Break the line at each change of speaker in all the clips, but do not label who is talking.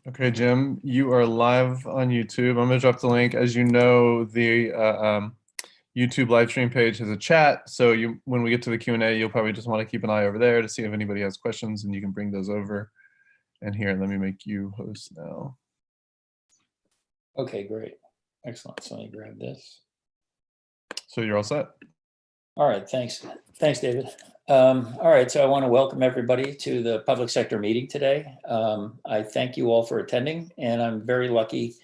Okay, Jim, you are live on YouTube. I'm gonna drop the link. As you know, the YouTube live stream page has a chat. So when we get to the Q&A, you'll probably just want to keep an eye over there to see if anybody has questions, and you can bring those over. And here, let me make you host now.
Okay, great. Excellent. So let me grab this.
So you're all set.
All right, thanks. Thanks, David. All right, so I want to welcome everybody to the public sector meeting today. I thank you all for attending, and I'm very lucky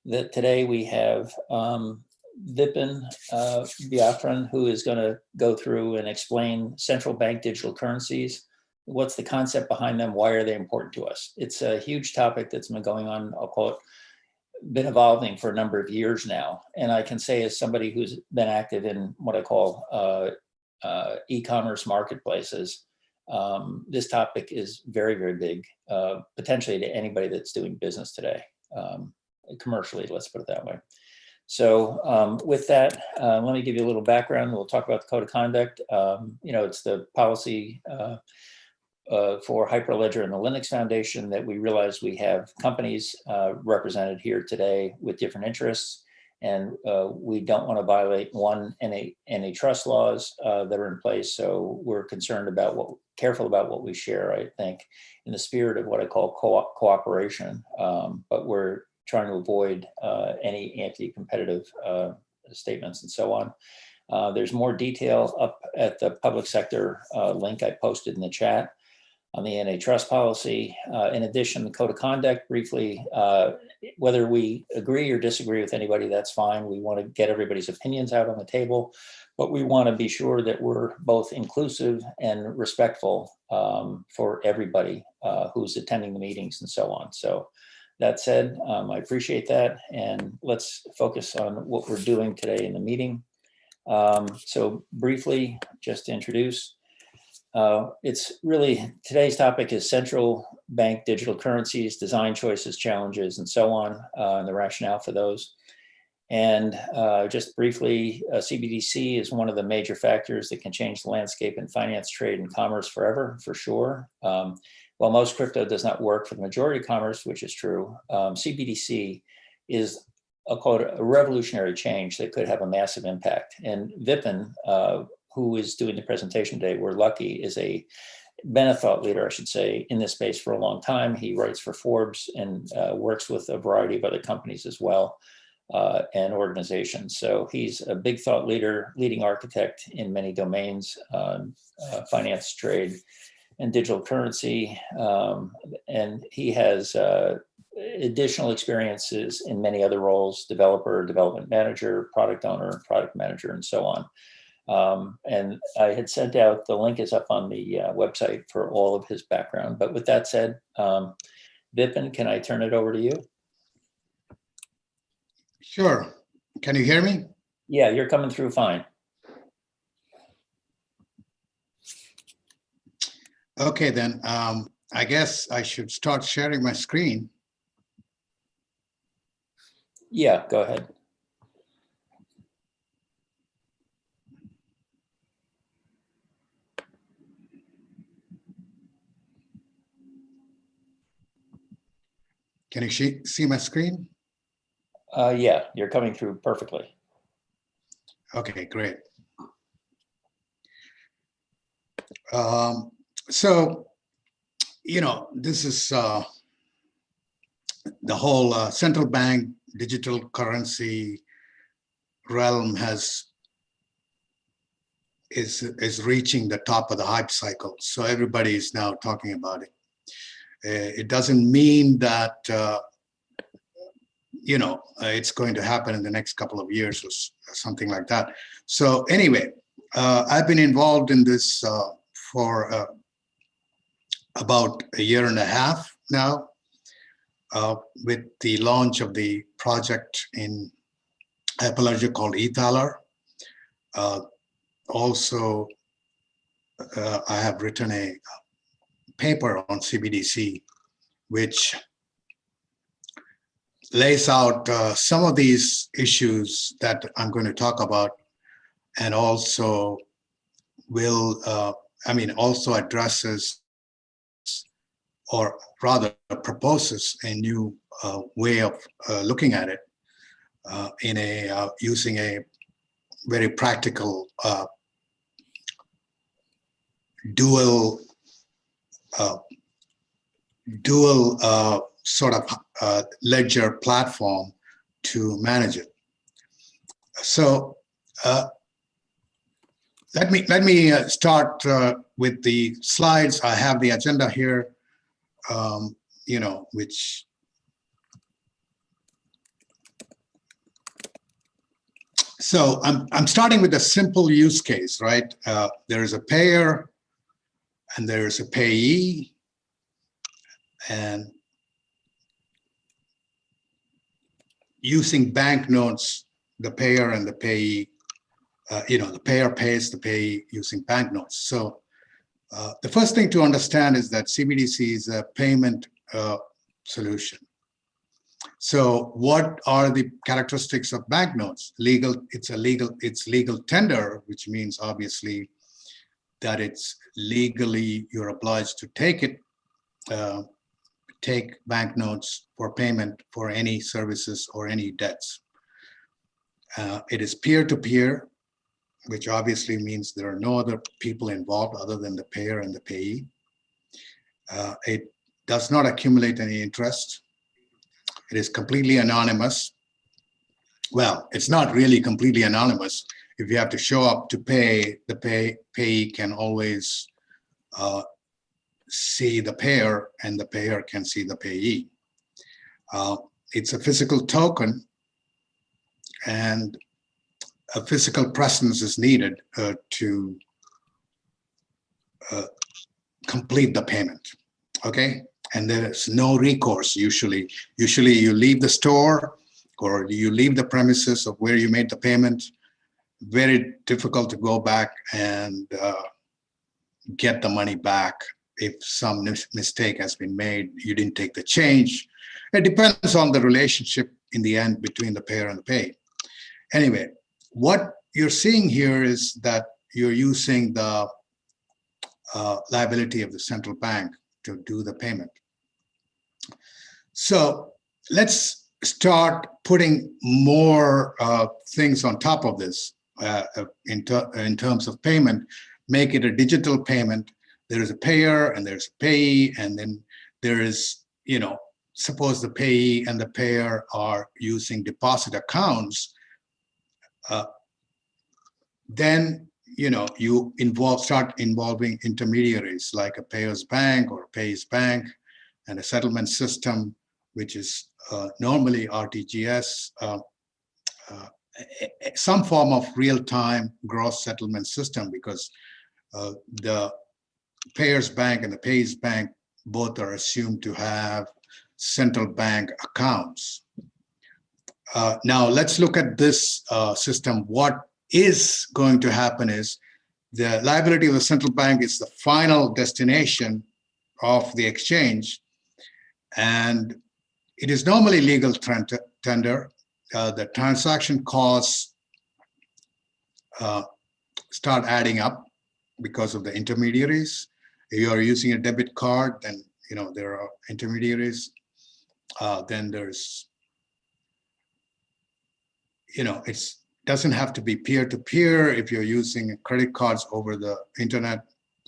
that today we have Vipin Bharathan, who is going to go through and explain central bank digital currencies. What's the concept behind them? Why are they important to us? It's a huge topic that's been going on, I'll call it, been evolving for a number of years now. And I can say, as somebody who's been active in what I call e-commerce marketplaces, this topic is very, very big, potentially to anybody that's doing business today, commercially, let's put it that way. So with that, let me give you a little background. We'll talk about the code of conduct. It's the policy for Hyperledger and the Linux Foundation that we realize we have companies represented here today with different interests, and we don't want to violate antitrust laws that are in place. So we're concerned about careful about what we share, I think, in the spirit of what I call cooperation, but we're trying to avoid any anti-competitive statements and so on. There's more detail up at the public sector link I posted in the chat on the antitrust policy. In addition, the code of conduct, briefly, whether we agree or disagree with anybody, that's fine. We want to get everybody's opinions out on the table, but we want to be sure that we're both inclusive and respectful for everybody who's attending the meetings and so on. So that said, I appreciate that, and let's focus on what we're doing today in the meeting. So briefly, just to introduce, it's really, today's topic is central bank digital currencies, design choices, challenges, and so on, and the rationale for those. And just briefly, CBDC is one of the major factors that can change the landscape in finance, trade, and commerce forever, for sure. While most crypto does not work for the majority of commerce, which is true, CBDC is a revolutionary change that could have a massive impact. And Vipin, who is doing the presentation today, we're lucky, is been a thought leader, I should say, in this space for a long time. He writes for Forbes and works with a variety of other companies as well, and organizations. So he's a big thought leader, leading architect in many domains, finance, trade, and digital currency. And he has additional experiences in many other roles: developer, development manager, product owner, product manager, and so on. And I had sent out, the link is up on the website for all of his background. But with that said, Vipin, can I turn it over to you?
Sure. Can you hear me?
Yeah, you're coming through fine.
Okay, then I guess I should start sharing my screen.
Yeah, go ahead.
Can you see my screen?
Yeah, you're coming through perfectly.
Okay, great. So, this is the whole central bank digital currency realm is reaching the top of the hype cycle. So everybody is now talking about it. It doesn't mean that it's going to happen in the next couple of years or something like that. So anyway, I've been involved in this for about a year and a half now, with the launch of the project in Hyperledger called Ethaler. Also, I have written a paper on CBDC, which lays out some of these issues that I'm going to talk about, and also will, also addresses or rather proposes a new way of looking at it using a very practical dual sort of ledger platform to manage it. So let me start with the slides. I have the agenda here, which so I'm starting with a simple use case, right? There is a payer and there is a payee, and using banknotes, the payer and the payee, the payer pays the payee using banknotes. So the first thing to understand is that CBDC is a payment solution. So what are the characteristics of banknotes? It's legal tender, which means obviously that it's legally, you're obliged to take it, take banknotes for payment for any services or any debts. It is peer-to-peer, which obviously means there are no other people involved other than the payer and the payee. It does not accumulate any interest. It is completely anonymous. Well, it's not really completely anonymous. If you have to show up to pay, the payee can always see the payer and the payer can see the payee. It's a physical token, and a physical presence is needed to complete the payment, okay? And there is no recourse usually. Usually you leave the store or you leave the premises of where you made the payment. Very difficult to go back and get the money back if some mistake has been made. You didn't take the change. It depends on the relationship in the end between the payer and the payee. Anyway, what you're seeing here is that you're using the liability of the central bank to do the payment. So let's start putting more things on top of this in terms of payment. Make it a digital payment. There is a payer and there's a payee, and then there is, suppose the payee and the payer are using deposit accounts. Then you start involving intermediaries like a payer's bank or a payee's bank, and a settlement system, which is normally RTGS, some form of real-time gross settlement system, because the payer's bank and the payee's bank both are assumed to have central bank accounts. Now let's look at this system. What is going to happen is the liability of the central bank is the final destination of the exchange, and it is normally legal tender. The transaction costs start adding up because of the intermediaries. If you are using a debit card, then there are intermediaries. Then there's it doesn't have to be peer-to-peer if you're using credit cards over the internet,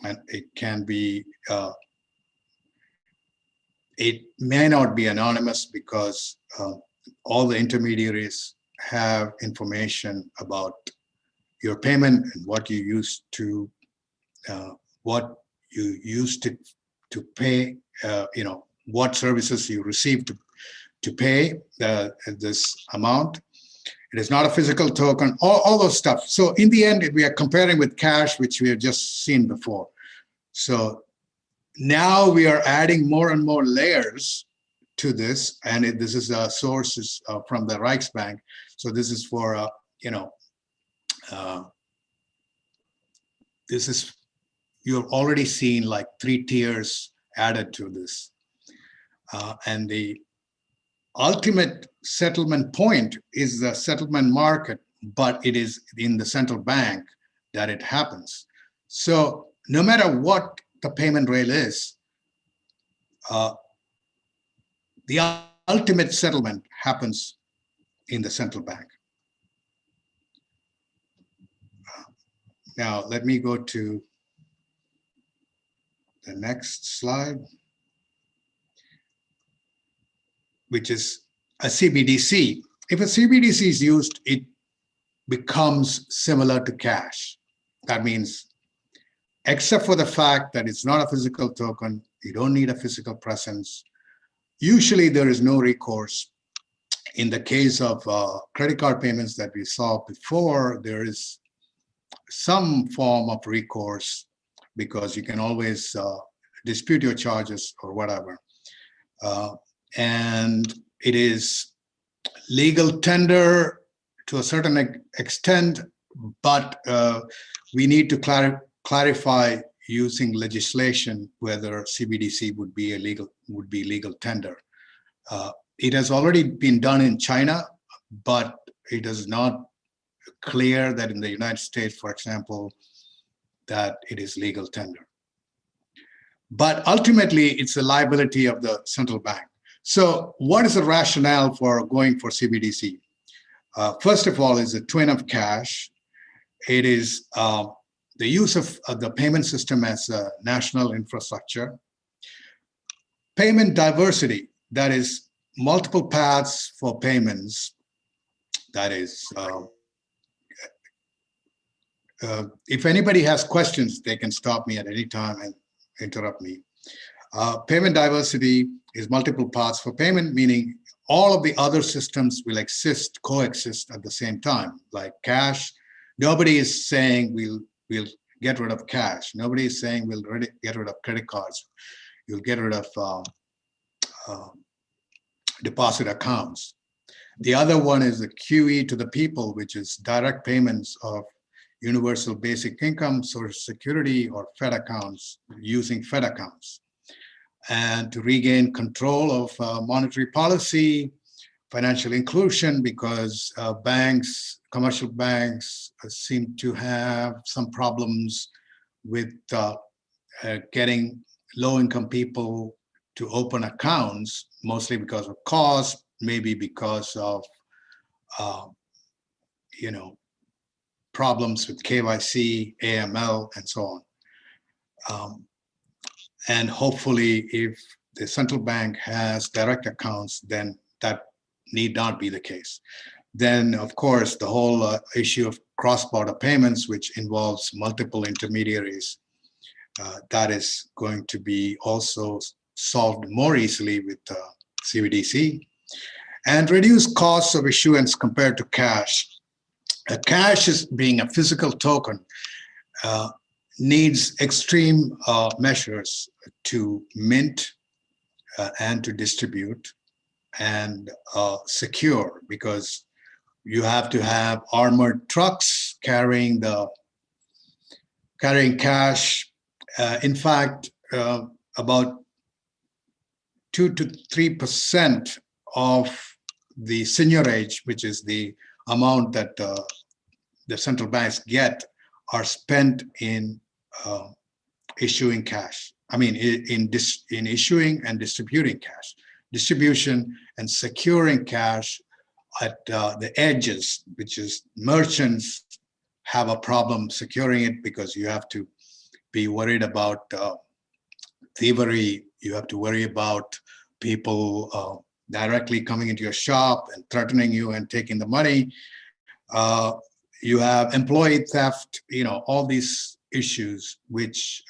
and it can be, it may not be anonymous because all the intermediaries have information about your payment and what you used to pay, what services you received to pay this amount. It is not a physical token, all those stuff. So in the end, we are comparing with cash, which we have just seen before. So now we are adding more and more layers to this, and this is sources from the Reichsbank. So this is for, this is, you've already seen like 3 tiers added to this. And the ultimate settlement point is the settlement market, but it is in the central bank that it happens. So no matter what the payment rail is, the ultimate settlement happens in the central bank. Now, let me go to the next slide, which is a CBDC. If a CBDC is used, it becomes similar to cash. That means, except for the fact that it's not a physical token, you don't need a physical presence. Usually there is no recourse. In the case of credit card payments that we saw before, there is some form of recourse because you can always dispute your charges or whatever. And it is legal tender to a certain extent, but we need to clarify using legislation whether CBDC would be legal tender. It has already been done in China, but it is not clear that in the United States, for example, that it is legal tender. But ultimately, it's the liability of the central bank. So what is the rationale for going for CBDC? First of all, is a twin of cash. It is the use of the payment system as a national infrastructure. Payment diversity, that is multiple paths for payments. That is, if anybody has questions, they can stop me at any time and interrupt me. Payment diversity is multiple paths for payment, meaning all of the other systems will coexist at the same time. Like cash, nobody is saying we'll get rid of cash. Nobody is saying we'll get rid of credit cards. You'll get rid of deposit accounts. The other one is the QE to the people, which is direct payments of universal basic income, Social Security, or Fed accounts, using Fed accounts. And to regain control of monetary policy, financial inclusion, because commercial banks seem to have some problems with getting low-income people to open accounts, mostly because of cost, maybe because of problems with KYC, AML, and so on. And hopefully, if the central bank has direct accounts, then that need not be the case. Then, of course, the whole issue of cross-border payments, which involves multiple intermediaries, that is going to be also solved more easily with CBDC. And reduce costs of issuance compared to cash. Cash, is being a physical token, needs extreme measures to mint and to distribute and secure, because you have to have armored trucks carrying cash. In fact, about 2 to 3% of the seigniorage, which is the amount that the central banks get, are spent in issuing cash. I mean, in issuing and distributing cash. Distribution and securing cash at the edges, which is merchants have a problem securing it because you have to be worried about thievery. You have to worry about people directly coming into your shop and threatening you and taking the money. You have employee theft, all these issues which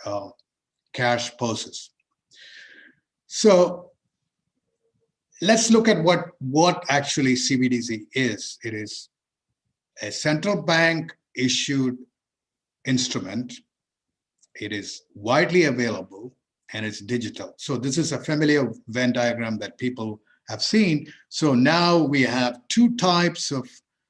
cash poses. So let's look at what actually CBDC is. It is a central bank issued instrument. It is widely available and it's digital. So this is a familiar Venn diagram that people have seen. So now we have two types of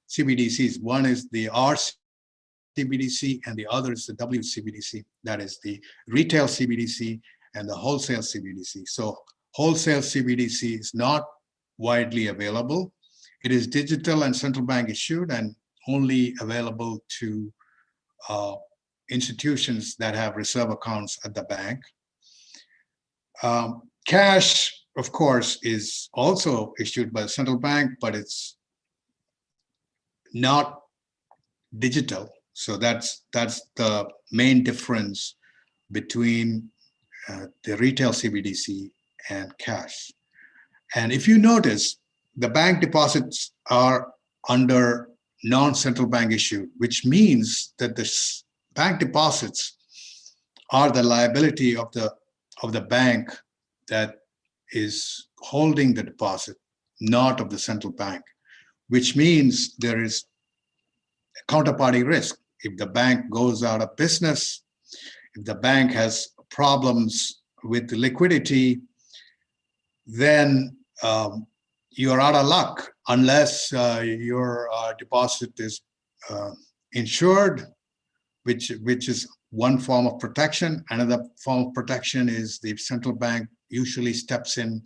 CBDCs. One is the RCBDC and the other is the WCBDC. That is the retail CBDC and the wholesale CBDC. So wholesale CBDC is not widely available. It is digital and central bank issued and only available to institutions that have reserve accounts at the bank. Cash, of course, is also issued by the central bank, but it's not digital. So that's the main difference between the retail CBDC and cash. And if you notice, the bank deposits are under non-central bank issued, which means that the bank deposits are the liability of the bank that is holding the deposit, not of the central bank, which means there is a counterparty risk. If the bank goes out of business, if the bank has problems with the liquidity, then you're out of luck unless your deposit is insured, which is one form of protection. Another form of protection is the central bank usually steps in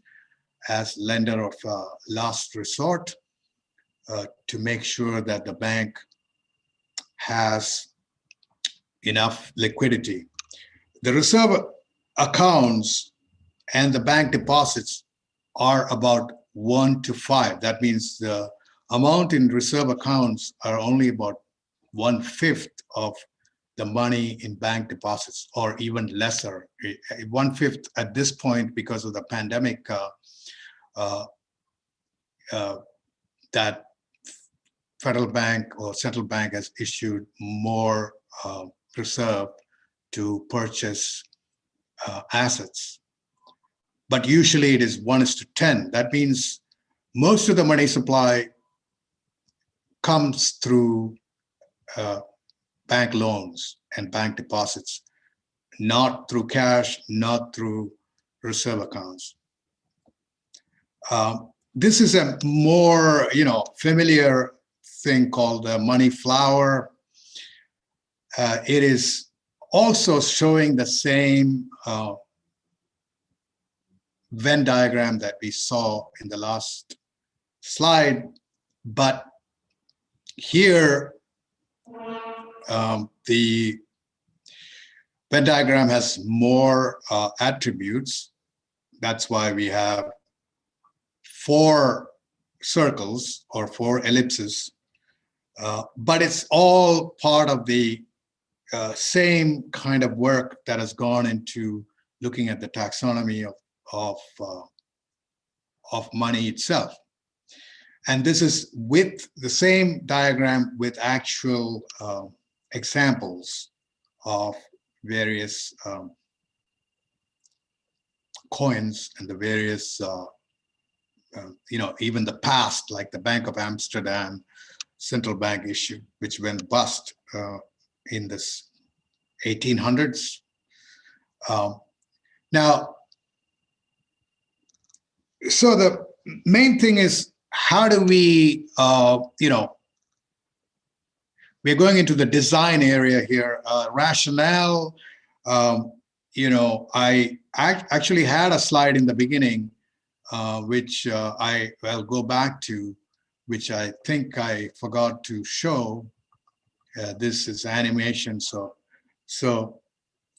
as lender of last resort to make sure that the bank has enough liquidity. The reserve accounts and the bank deposits are about 1 to 5. That means the amount in reserve accounts are only about 1/5 of the money in bank deposits, or even lesser. 1/5 at this point because of the pandemic that federal bank or central bank has issued more reserve to purchase assets. But usually it is 1:10. That means most of the money supply comes through bank loans and bank deposits, not through cash, not through reserve accounts. This is a more, familiar thing called the money flower. It is also showing the same Venn diagram that we saw in the last slide, but here the Venn diagram has more attributes. That's why we have 4 circles or 4 ellipses, but it's all part of the same kind of work that has gone into looking at the taxonomy of money itself. And this is with the same diagram with actual examples of various coins and the various, even the past, like the Bank of Amsterdam central bank issue, which went bust in the 1800s. Now, so the main thing is, how do we, we're going into the design area here. Rationale, I actually had a slide in the beginning, which I'll go back to, which I think I forgot to show. This is animation, so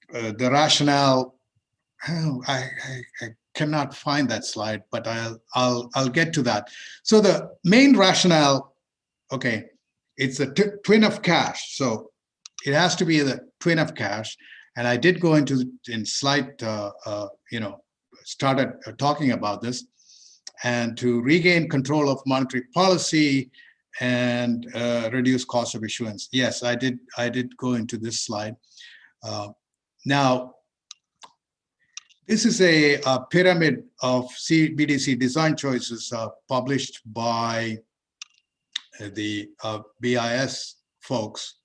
the rationale. I cannot find that slide, but I'll get to that. So the main rationale, okay, it's a twin of cash. So it has to be the twin of cash. And I did go into in slide, started talking about this, and to regain control of monetary policy and reduce cost of issuance. Yes, I did go into this slide. Now, this is a pyramid of CBDC design choices published by the BIS folks,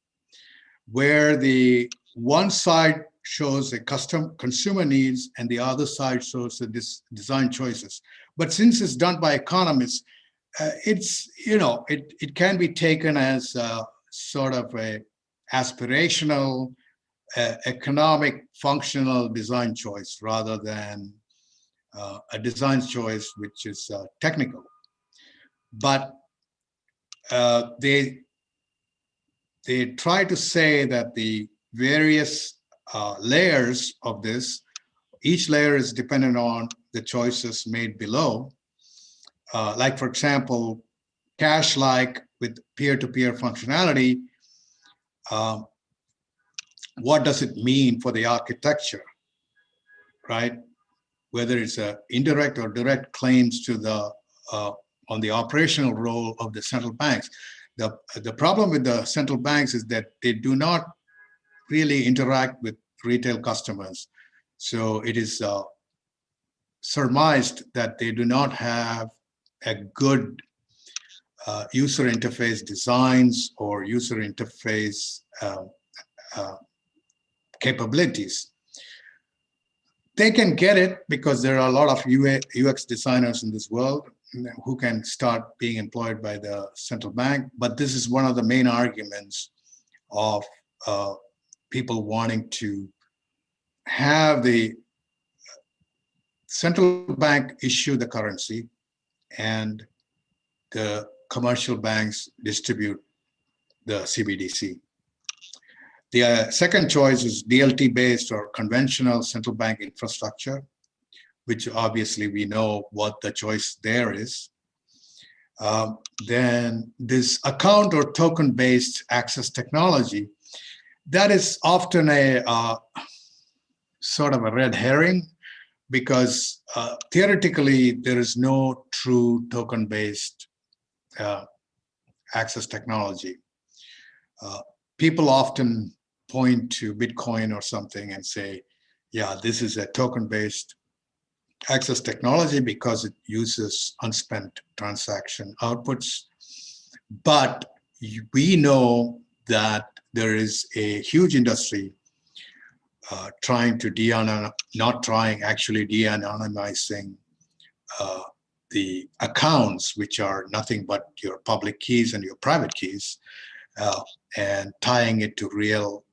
where the one side shows the consumer needs and the other side shows the design choices. But since it's done by economists, it can be taken as sort of a aspirational, economic, functional design choice rather than a design choice which is technical. But they try to say that the various layers of this, each layer is dependent on the choices made below, like for example, cash-like with peer-to-peer functionality, what does it mean for the architecture, right? Whether it's a indirect or direct claims to the on the operational role of the central banks. The problem with the central banks is that they do not really interact with retail customers. So it is surmised that they do not have a good user interface designs or user interface capabilities. They can get it because there are a lot of UX designers in this world who can start being employed by the central bank. But this is one of the main arguments of people wanting to have the central bank issue the currency and the commercial banks distribute the CBDC. The second choice is DLT-based or conventional central bank infrastructure, which obviously we know what the choice there is. Then this account or token-based access technology, that is often a sort of a red herring, because theoretically there is no true token-based access technology. People often point to Bitcoin or something and say, yeah, this is a token-based access technology because it uses unspent transaction outputs. But we know that there is a huge industry trying to actually de-anonymizing the accounts, which are nothing but your public keys and your private keys, and tying it to real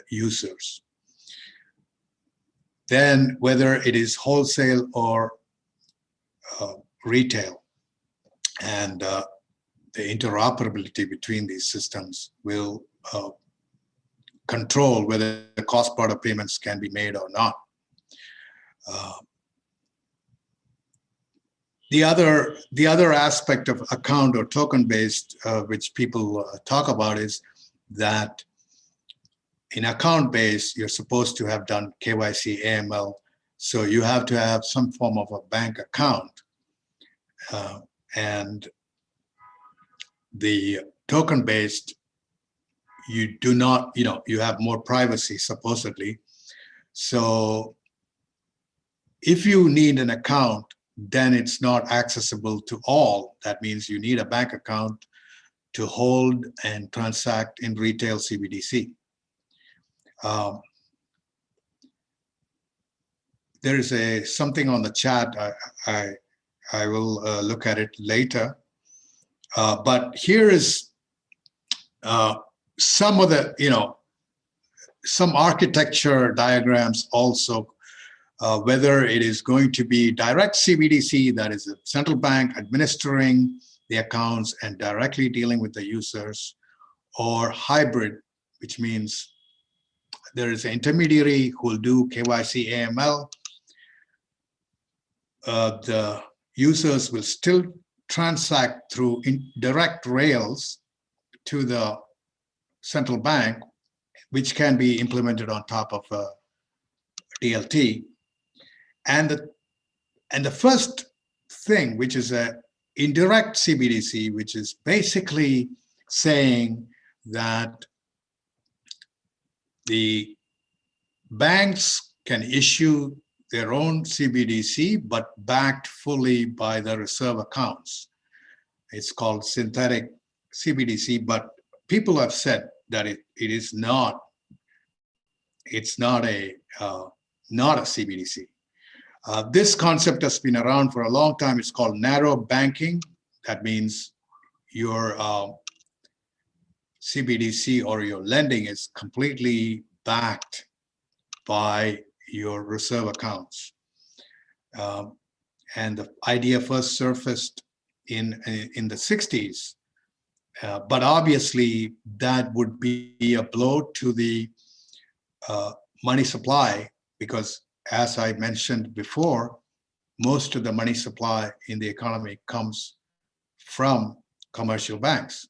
users. Then whether it is wholesale or retail, and the interoperability between these systems will control whether the cross-border payments can be made or not. The other aspect of account or token-based, which people talk about, is that in account-based, you're supposed to have done KYC, AML, so you have to have some form of a bank account. And the token-based, you do not, you have more privacy, supposedly. So if you need an account, then it's not accessible to all. That means you need a bank account to hold and transact in retail CBDC. There is something on the chat. I will look at it later. But here is some of the, some architecture diagrams also, whether it is going to be direct CBDC, that is a central bank administering the accounts and directly dealing with the users, or hybrid, which means there is an intermediary who will do KYC, AML. The users will still transact through direct rails to the central bank, which can be implemented on top of DLT. And the first thing, which is a indirect CBDC, which is basically saying that the banks can issue their own CBDC, but backed fully by the reserve accounts. It's called synthetic CBDC, but people have said that it's not a CBDC. This concept has been around for a long time. It's called narrow banking. That means your CBDC or your lending is completely backed by your reserve accounts. And the idea first surfaced in the 60s. But obviously that would be a blow to the money supply, because as I mentioned before, most of the money supply in the economy comes from commercial banks.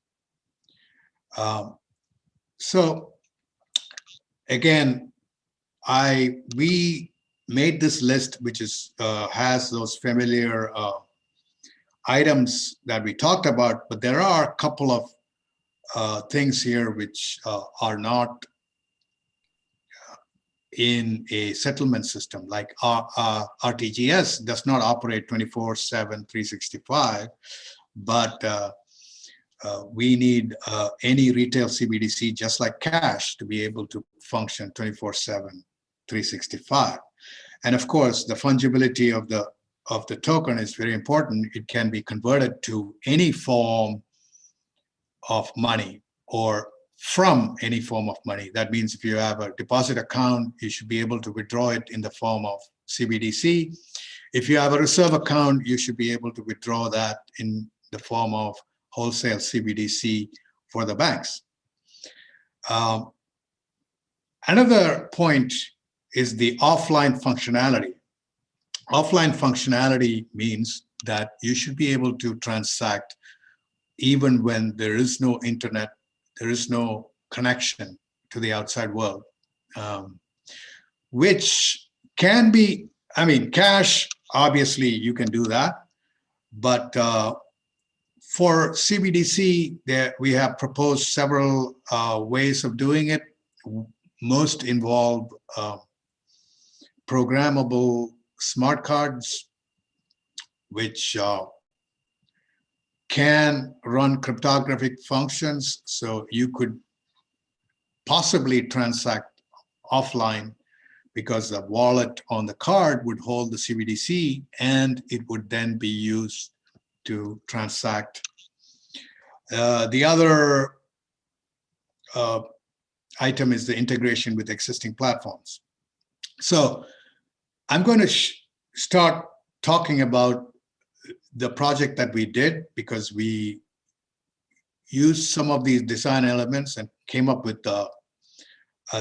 So again, we made this list, which is has those familiar items that we talked about, but there are a couple of things here which are not in a settlement system. Like RTGS does not operate 24/7, 365, but we need any retail CBDC, just like cash, to be able to function 24/7, 365. And of course, the fungibility of the token is very important. It can be converted to any form of money or from any form of money. That means if you have a deposit account, you should be able to withdraw it in the form of CBDC. If you have a reserve account, you should be able to withdraw that in the form of wholesale CBDC for the banks. Another point is the offline functionality. Offline functionality means that you should be able to transact even when there is no internet, there is no connection to the outside world, which can be, I mean, cash, obviously you can do that, but for CBDC, we have proposed several ways of doing it. Most involve programmable smart cards, which can run cryptographic functions. So you could possibly transact offline because the wallet on the card would hold the CBDC and it would then be used to transact. The other item is the integration with existing platforms. So I'm going to start talking about the project that we did, because we used some of these design elements and came up with a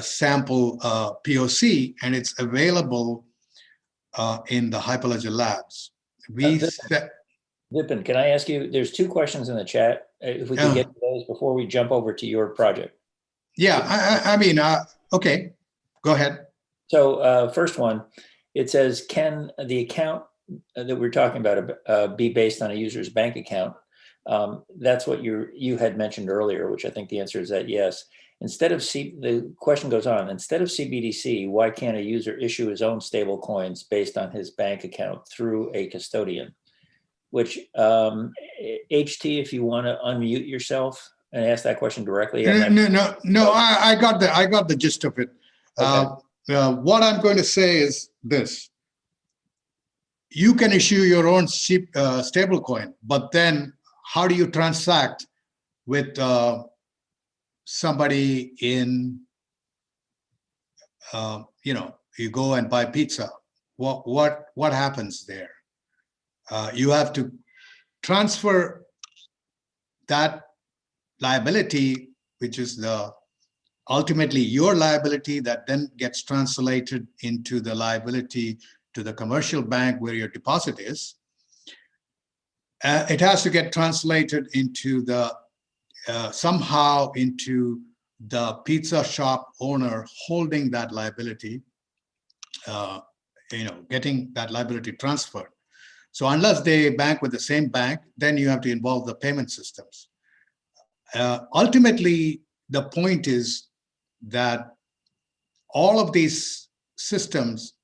sample POC, and it's available in the Hyperledger Labs.
Vipin, can I ask you, there's two questions in the chat. If we can get to those before we jump over to your project.
Yeah, I mean, okay, go ahead.
So first one, it says, can the account that we're talking about be based on a user's bank account? That's what you had mentioned earlier, which I think the answer is that yes. Instead of the question goes on, instead of CBDC, why can't a user issue his own stable coins based on his bank account through a custodian? Which, HT, if you want to unmute yourself and ask that question directly.
No, I got the gist of it.
Okay.
What I'm going to say is this. You can issue your own stable coin, but then how do you transact with somebody in, you go and buy pizza? What happens there? You have to transfer that liability, which is ultimately your liability, that then gets translated into the liability to the commercial bank where your deposit is. It has to get translated into somehow into the pizza shop owner holding that liability, getting that liability transferred. So unless they bank with the same bank, then you have to involve the payment systems. Ultimately, the point is that all of these systems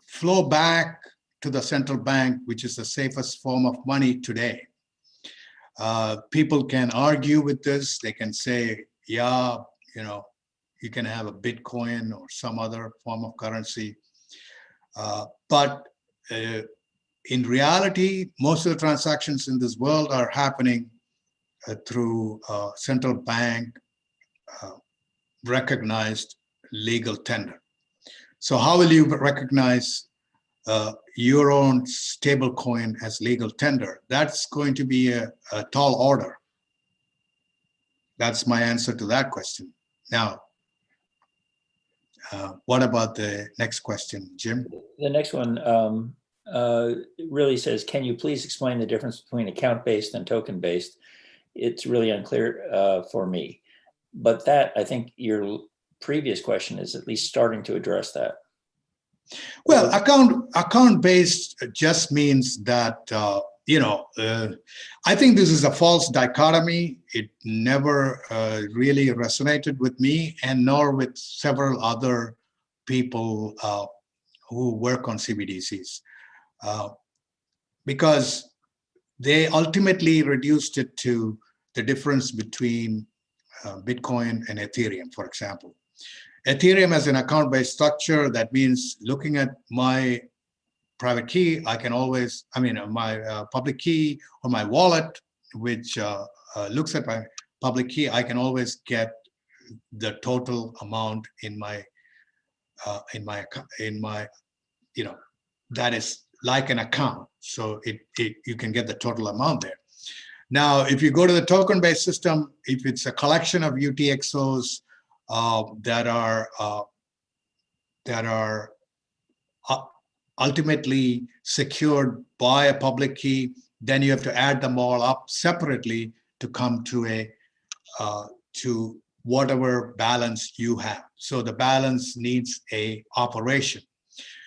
flow back to the central bank, which is the safest form of money today. People can argue with this. They can say, yeah, you can have a Bitcoin or some other form of currency. But in reality, most of the transactions in this world are happening through central bank recognized legal tender. So how will you recognize your own stable coin as legal tender? That's going to be a tall order. That's my answer to that question. Now, what about the next question, Jim?
The next one, it really says, can you please explain the difference between account-based and token-based? It's really unclear for me. But that, I think your previous question is at least starting to address that.
Well, account-based just means that, I think this is a false dichotomy. It never really resonated with me, and nor with several other people who work on CBDCs, because they ultimately reduced it to the difference between Bitcoin and Ethereum, for example. Ethereum has an account-based structure. That means looking at my private key, I can always, my public key or my wallet, which looks at my public key, I can always get the total amount in my, that is like an account. So you can get the total amount there. Now, if you go to the token-based system, if it's a collection of UTXOs that are ultimately secured by a public key, then you have to add them all up separately to come to to whatever balance you have. So the balance needs a operation.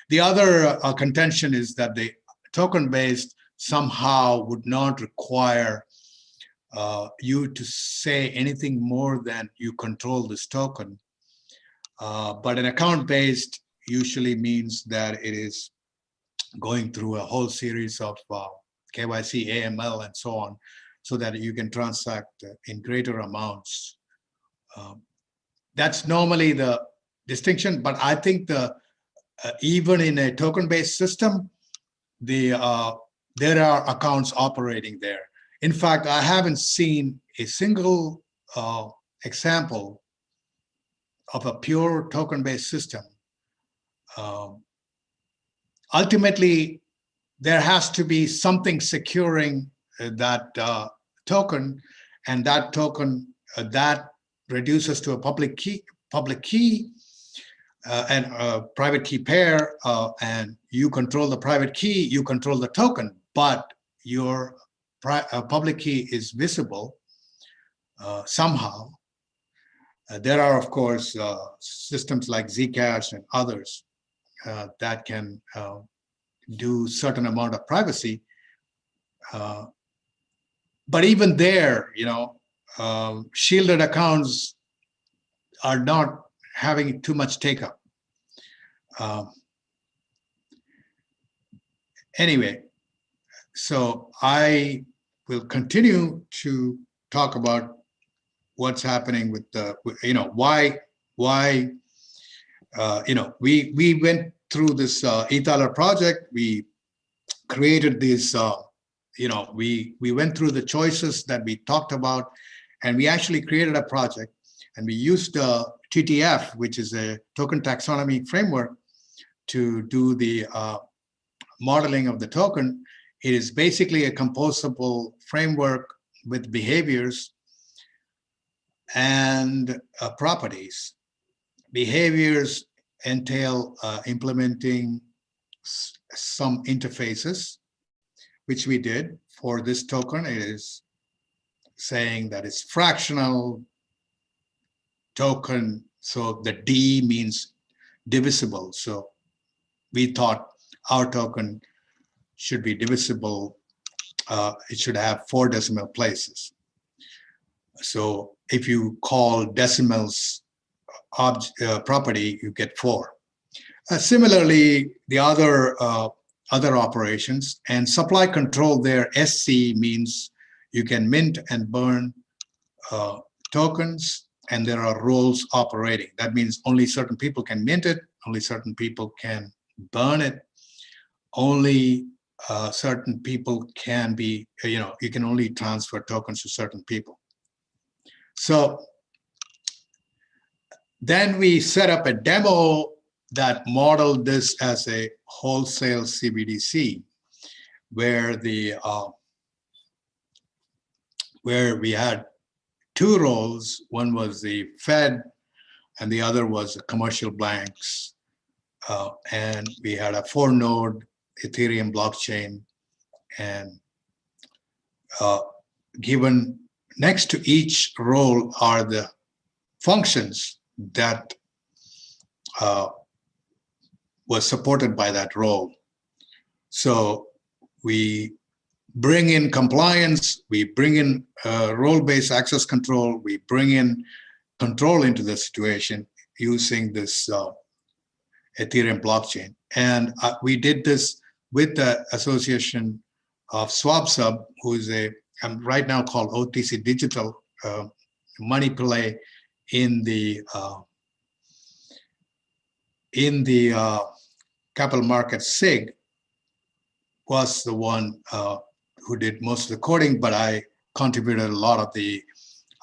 The other contention is that the token-based somehow would not require you to say anything more than you control this token. But an account-based usually means that it is going through a whole series of KYC, AML, and so on, so that you can transact in greater amounts. That's normally the distinction, but I think even in a token-based system, there are accounts operating there. In fact, I haven't seen a single example of a pure token-based system. Ultimately, there has to be something securing that token, and that token that reduces to a public key and a private key pair, and you control the private key, you control the token, but your public key is visible somehow. There are, of course, systems like Zcash and others that can do certain amount of privacy. But even there, shielded accounts are not having too much take up. Anyway, so I will continue to talk about what's happening with the, why we went through this Ethaler project. We created this, we went through the choices that we talked about, and we actually created a project, and we used TTF, which is a token taxonomy framework, to do the modeling of the token. It is basically a composable framework with behaviors and properties. Behaviors entail implementing some interfaces, which we did for this token. It is saying that it's fractional token, so the D means divisible. So we thought our token should be divisible. It should have 4 decimal places. So if you call decimals property, you get 4. Similarly, the other operations and supply control there, SC means you can mint and burn tokens, and there are roles operating. That means only certain people can mint it, only certain people can burn it, only certain people can be, you can only transfer tokens to certain people. So then we set up a demo that modeled this as a wholesale CBDC, where where we had 2 roles. One was the Fed, and the other was commercial banks. And we had a 4-node Ethereum blockchain, and given next to each role are the functions that was supported by that role. So we bring in compliance, we bring in role-based access control, we bring in control into the situation using this Ethereum blockchain. And we did this with the association of SwapSub, who is right now called OTC Digital, money play in the capital market. SIG was the one who did most of the coding, but I contributed a lot of the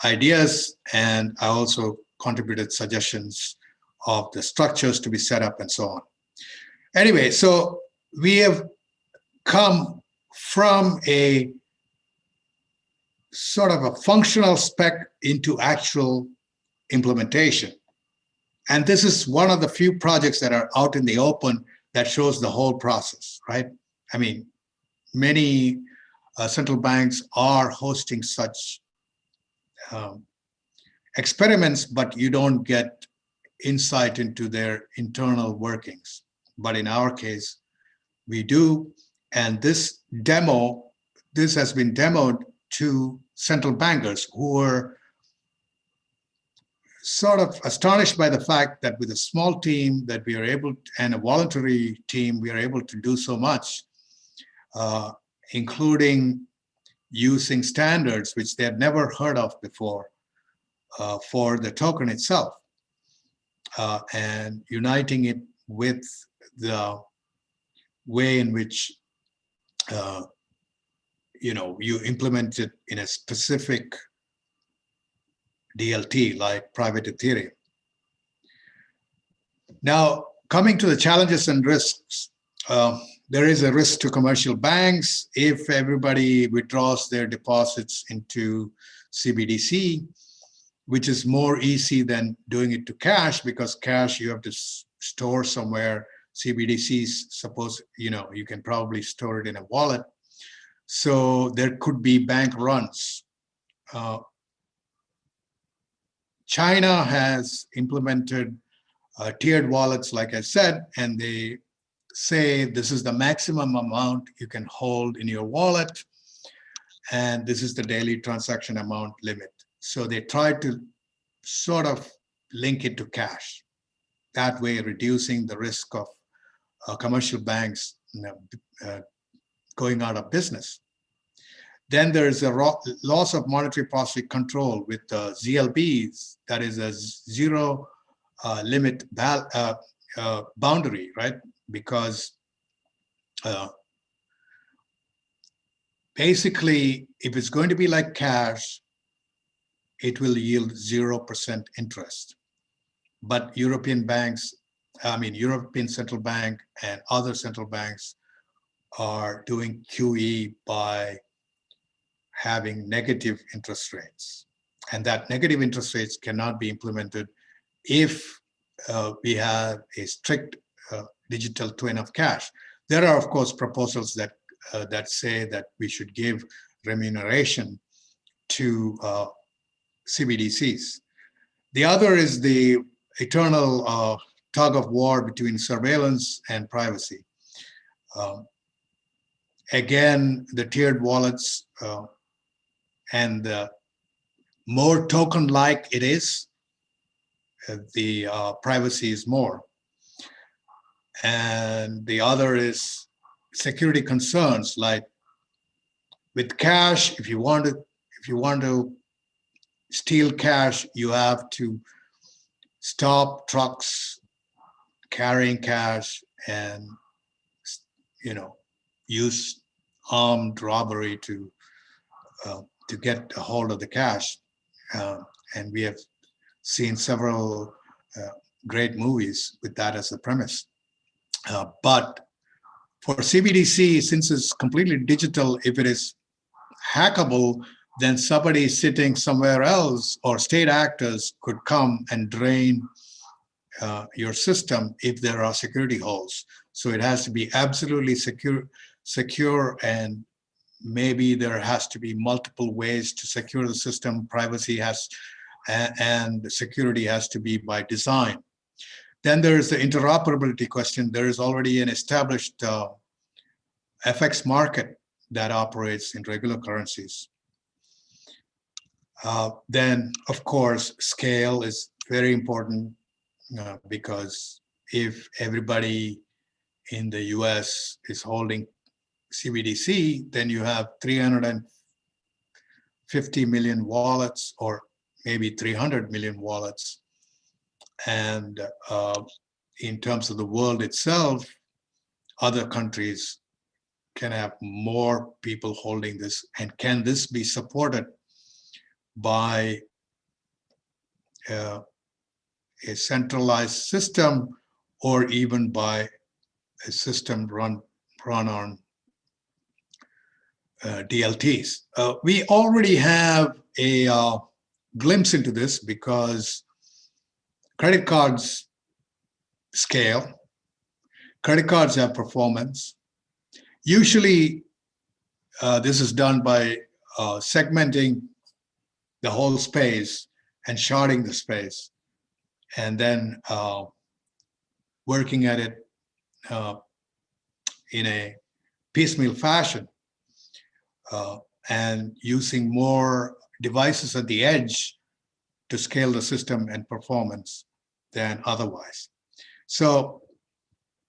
ideas, and I also contributed suggestions of the structures to be set up and so on. Anyway, so we have come from a sort of a functional spec into actual implementation. And this is one of the few projects that are out in the open that shows the whole process, right? I mean, many central banks are hosting such experiments, but you don't get insight into their internal workings. But in our case, we do. And this has been demoed to central bankers who were sort of astonished by the fact that with a small team that we are able to, and a voluntary team, we are able to do so much, including using standards which they had never heard of before for the token itself, and uniting it with the way in which you implement it in a specific DLT like private Ethereum. Now, coming to the challenges and risks, there is a risk to commercial banks if everybody withdraws their deposits into CBDC, which is more easy than doing it to cash, because cash you have to store somewhere. CBDCs, suppose, you can probably store it in a wallet. So there could be bank runs. China has implemented tiered wallets, like I said, and they say this is the maximum amount you can hold in your wallet, and this is the daily transaction amount limit. So they try to sort of link it to cash, that way reducing the risk of commercial banks going out of business. Then there is a loss of monetary policy control with ZLBs, that is a zero limit boundary, right? Because basically, if it's going to be like cash, it will yield 0% interest. But European Central Bank and other central banks are doing QE by having negative interest rates. And that negative interest rates cannot be implemented if we have a strict digital twin of cash. There are, of course, proposals that say that we should give remuneration to CBDCs. The other is the eternal tug of war between surveillance and privacy. Again, the tiered wallets and the more token-like it is, the privacy is more. And the other is security concerns, like with cash, if you want to steal cash, you have to stop trucks carrying cash and use armed robbery to get a hold of the cash. And we have seen several great movies with that as the premise. But for CBDC, since it's completely digital, if it is hackable, then somebody sitting somewhere else or state actors could come and drain your system if there are security holes. So it has to be absolutely secure, and maybe there has to be multiple ways to secure the system. Privacy has, and security has to be by design. Then there is the interoperability question. There is already an established FX market that operates in regular currencies. Then, of course, scale is very important because if everybody in the US is holding CBDC, then you have 350 million wallets, or maybe 300 million wallets. And in terms of the world itself, other countries can have more people holding this. And can this be supported by a centralized system, or even by a system run on DLTs? We already have a glimpse into this because credit cards scale, credit cards have performance. Usually, this is done by segmenting the whole space and sharding the space, and then working at it in a piecemeal fashion, and using more devices at the edge to scale the system and performance than otherwise. So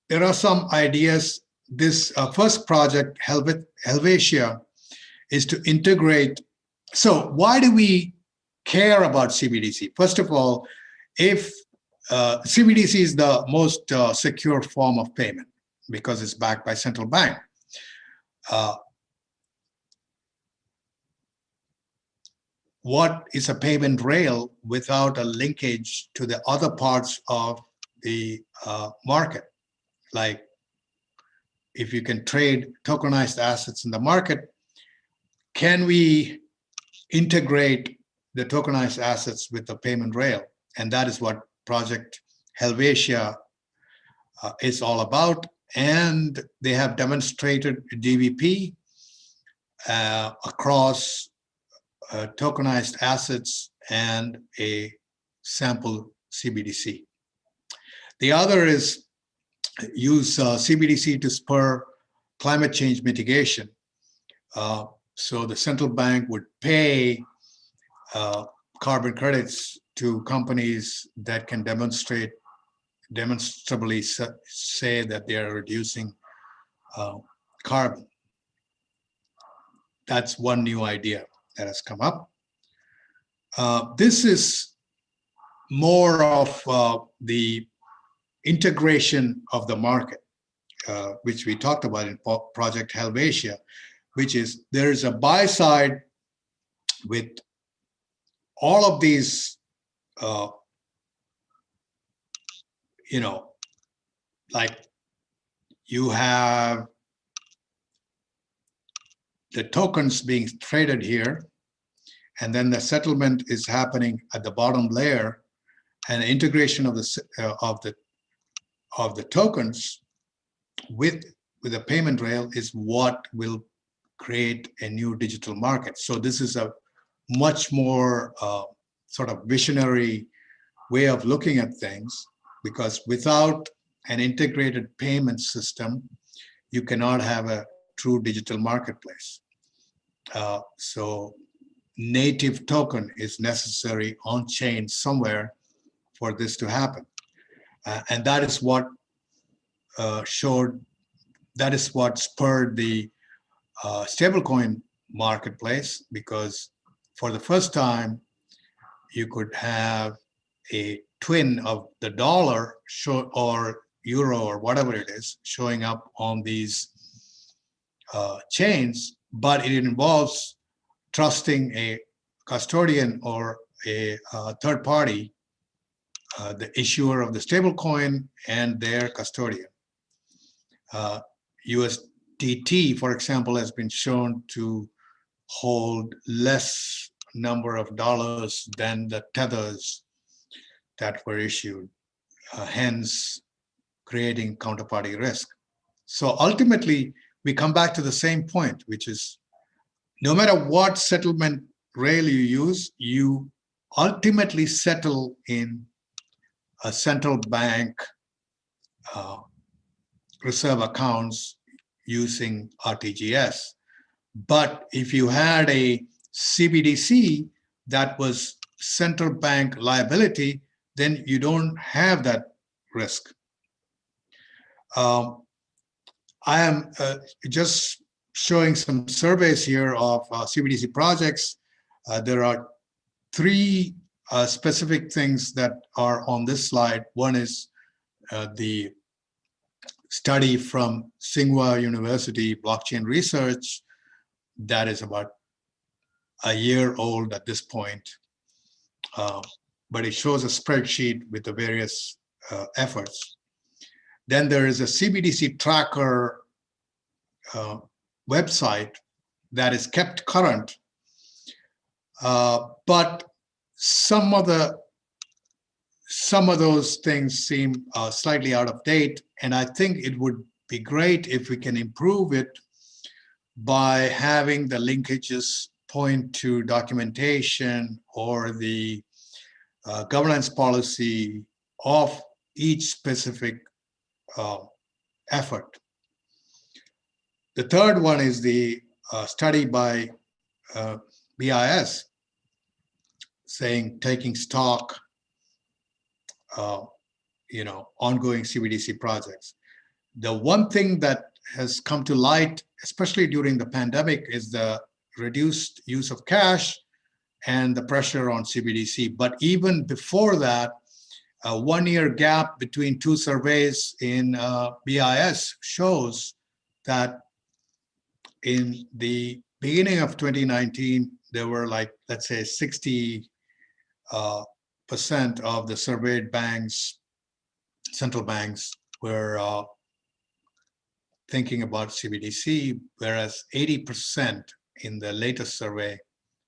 there are some ideas. This first project, Helvetia, is to integrate. So why do we care about CBDC? First of all, if CBDC is the most secure form of payment because it's backed by central bank. What is a payment rail without a linkage to the other parts of the market? Like, if you can trade tokenized assets in the market, can we integrate the tokenized assets with the payment rail? And that is what Project Helvetia is all about. And they have demonstrated DVP across tokenized assets and a sample CBDC. The other is use CBDC to spur climate change mitigation. So the central bank would pay carbon credits to companies that can demonstrably say that they are reducing carbon. That's one new idea that has come up. This is more of the integration of the market, which we talked about in Project Helvetia, which is there is a buy side with all of these, like you have the tokens being traded here, and then the settlement is happening at the bottom layer, and integration of the tokens with a payment rail is what will create a new digital market. So this is a much more sort of visionary way of looking at things, because without an integrated payment system, you cannot have a true digital marketplace. So native token is necessary on chain somewhere for this to happen. And that is what spurred the stablecoin marketplace, because for the first time, you could have a twin of the dollar or euro or whatever it is showing up on these chains, but it involves trusting a custodian or a third party, the issuer of the stablecoin and their custodian. USDT, for example, has been shown to hold less number of dollars than the tethers that were issued hence creating counterparty risk. So ultimately, we come back to the same point, which is no matter what settlement rail you use, you ultimately settle in a central bank reserve accounts using RTGS. But if you had a CBDC that was central bank liability, then you don't have that risk. I am just showing some surveys here of CBDC projects. There are three specific things that are on this slide. One is the study from Tsinghua University Blockchain Research that is about a year old at this point, but it shows a spreadsheet with the various efforts. Then there is a CBDC tracker website that is kept current, but some of those things seem slightly out of date, and I think it would be great if we can improve it by having the linkages point to documentation or the governance policy of each specific effort. The third one is the study by BIS saying taking stock, ongoing CBDC projects. The one thing that has come to light, especially during the pandemic, is the reduced use of cash and the pressure on CBDC. But even before that, a 1-year gap between two surveys in BIS shows that in the beginning of 2019, there were like, let's say 60% of the surveyed banks, central banks, were thinking about CBDC, whereas 80% in the latest survey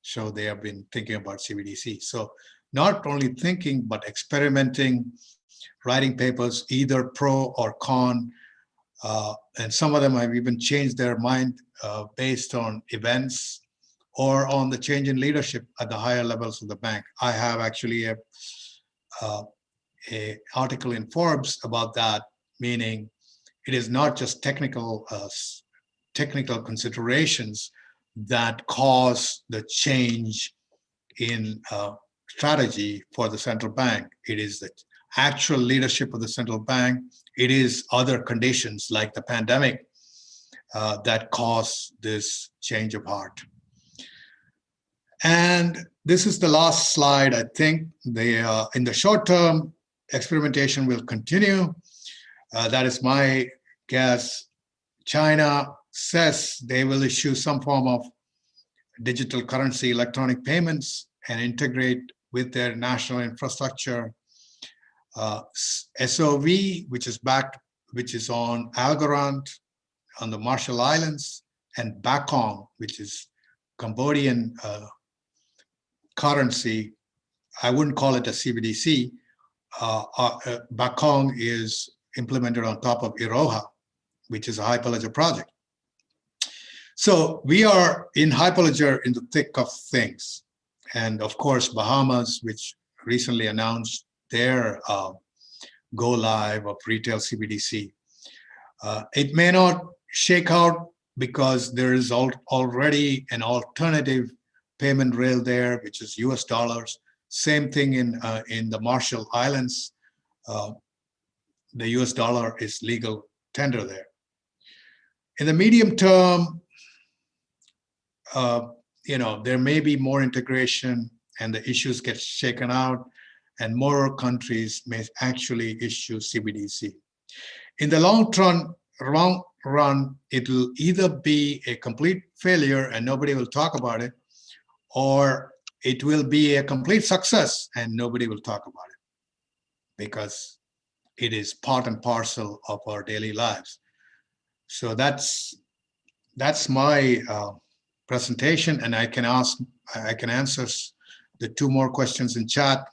show they have been thinking about CBDC. So not only thinking, but experimenting, writing papers, either pro or con, and some of them have even changed their mind based on events or on the change in leadership at the higher levels of the bank. I have actually a article in Forbes about that, meaning it is not just technical considerations that cause the change in strategy for the central bank. It is the actual leadership of the central bank. It is other conditions like the pandemic that cause this change of heart. And this is the last slide. I think in the short term, experimentation will continue. That is my guess. China says they will issue some form of digital currency, electronic payments, and integrate with their national infrastructure. SOV, which is on Algorand on the Marshall Islands, and Bakong, which is Cambodian currency. I wouldn't call it a CBDC. Bakong is implemented on top of Iroha, which is a Hyperledger project. So we are in Hyperledger in the thick of things. And of course, Bahamas, which recently announced their go live of retail CBDC. It may not shake out because there is already an alternative payment rail there, which is US dollars. Same thing in the Marshall Islands. The US dollar is legal tender there. In the medium term, there may be more integration and the issues get shaken out and more countries may actually issue CBDC. In the long run, it will either be a complete failure and nobody will talk about it, or it will be a complete success and nobody will talk about it because it is part and parcel of our daily lives. So that's my presentation, and I can answer the two more questions in chat.